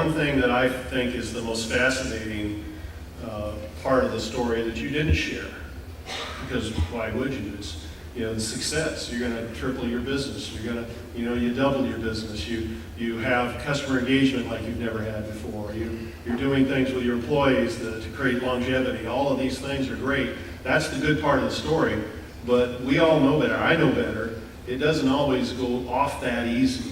one thing that I think is the most fascinating part of the story that you didn't share, because why would you? It's, you know, the success. You're going to triple your business. You're going to, you know, you double your business. You have customer engagement like you've never had before. You're doing things with your employees to create longevity. All of these things are great. That's the good part of the story. But we all know better. I know better. It doesn't always go off that easy,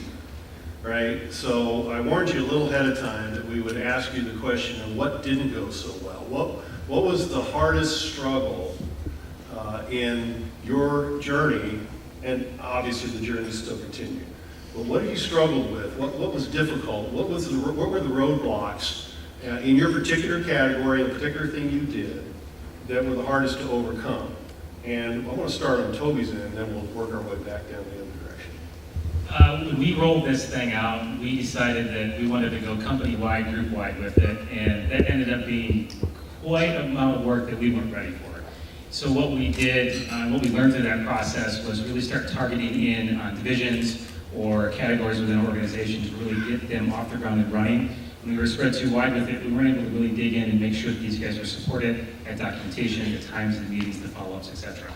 right? So I warned you a little ahead of time that we would ask you the question of what didn't go so well. What was the hardest struggle in your journey? And obviously the journey still continued. But what have you struggled with? What was difficult? What were the roadblocks in your particular category, the particular thing you did, that were the hardest to overcome? And I want to start on Tobi's end, and then we'll work our way back down the other direction. When we rolled this thing out, we decided that we wanted to go company-wide, group-wide with it, and that ended up being quite an amount of work that we weren't ready for. So what we did, what we learned through that process was really start targeting in on divisions or categories within an organization to really get them off the ground and running. When we were spread too wide with it, we weren't able to really dig in and make sure that these guys were supported at documentation, the times of the meetings, the follow-ups, etc.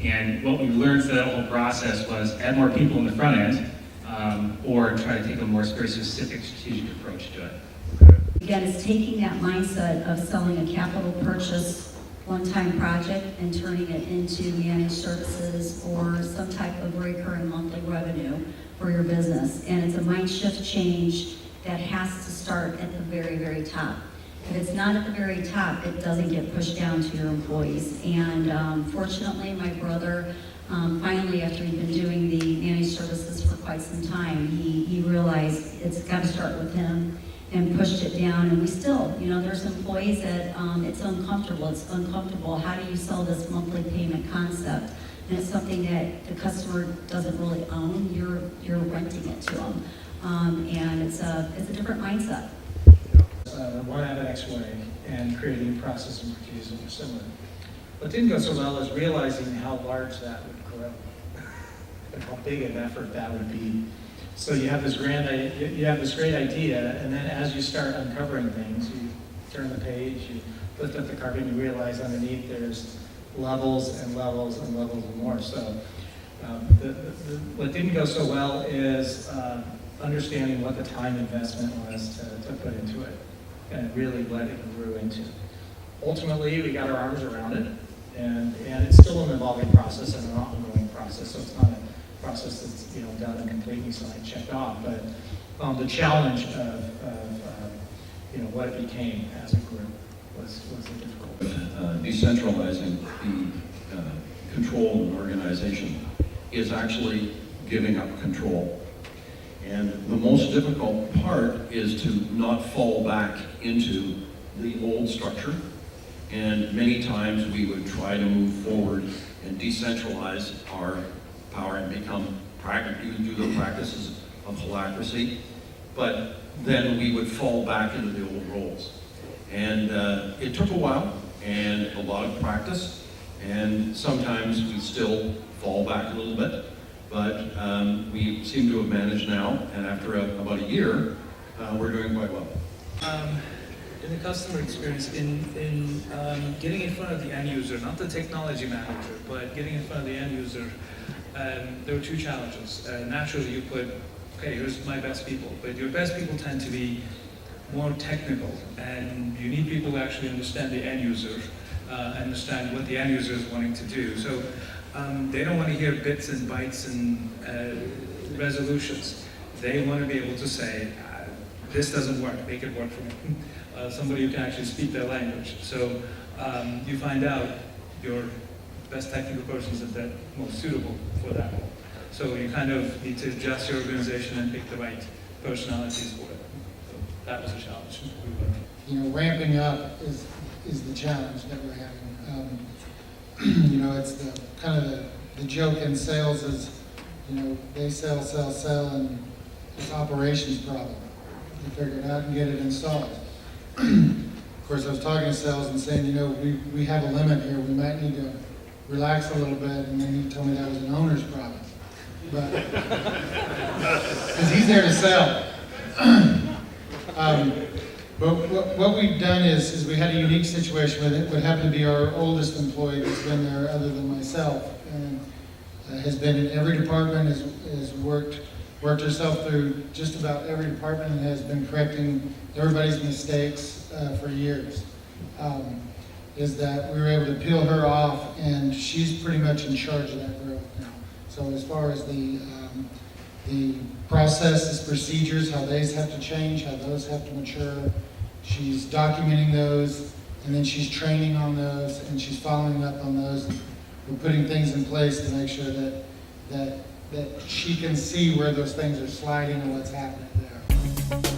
And what we learned through that whole process was add more people in the front end, or try to take a more very specific strategic approach to it. Again, it's taking that mindset of selling a capital purchase one-time project and turning it into managed services or some type of recurring monthly revenue for your business. And it's a mind shift change that has to start at the very, very top. If it's not at the very top, it doesn't get pushed down to your employees. And fortunately, my brother, finally, after he'd been doing the managed services for quite some time, he realized it's got to start with him and pushed it down. And we still, you know, there's employees that it's uncomfortable. It's uncomfortable. How do you sell this monthly payment concept? And it's something that the customer doesn't really own. You're renting it to them. And it's a different mindset. One out of X way and creating process and procedures that are similar. What didn't go so well is realizing how large that would grow, and how big an effort that would be. So you have this great idea, and then as you start uncovering things, you turn the page, you lift up the carpet, and you realize underneath there's levels and levels and levels and more. So what didn't go so well is understanding what the time investment was to put into it, and really what it grew into. Ultimately, we got our arms around it, and it's still an evolving process and an ongoing process, so it's not a process that's, you know, done and completely signed, checked off, but the challenge of you know, what it became as a group was difficult. Decentralizing the control of an organization is actually giving up control. And the most difficult part is to not fall back into the old structure. And many times we would try to move forward and decentralize our power and become do the practices of holacracy, but then we would fall back into the old roles. And it took a while and a lot of practice, and sometimes we still fall back a little bit, but we seem to have managed now, and after about a year, we're doing quite well. In the customer experience, in getting in front of the end user, not the technology manager, but getting in front of the end user, there were two challenges. Naturally, you put, okay, here's my best people, but your best people tend to be more technical, and you need people who actually understand the end user, understand what the end user is wanting to do. So they don't want to hear bits and bytes and resolutions. They want to be able to say, this doesn't work, make it work for me. Somebody who can actually speak their language. So you find out your best technical persons that most suitable for that role. So you kind of need to adjust your organization and pick the right personalities for it. So that was a challenge. You know, ramping up is the challenge that we're having. You know, it's the kind of the joke in sales is, you know, they sell, and it's operations problem. You figure it out and get it installed. Of course, I was talking to sales and saying, you know, we have a limit here. We might need to relax a little bit, and then he told me that was an owner's problem. But because he's there to sell. But what we've done is we had a unique situation with it. What happened to be our oldest employee that's been there other than myself, and has been in every department, has worked herself through just about every department and has been correcting everybody's mistakes for years. Is that we were able to peel her off, and she's pretty much in charge of that growth now. So as far as the processes, procedures, how those have to change, how those have to mature, she's documenting those, and then she's training on those, and she's following up on those. And we're putting things in place to make sure that she can see where those things are sliding and what's happening there.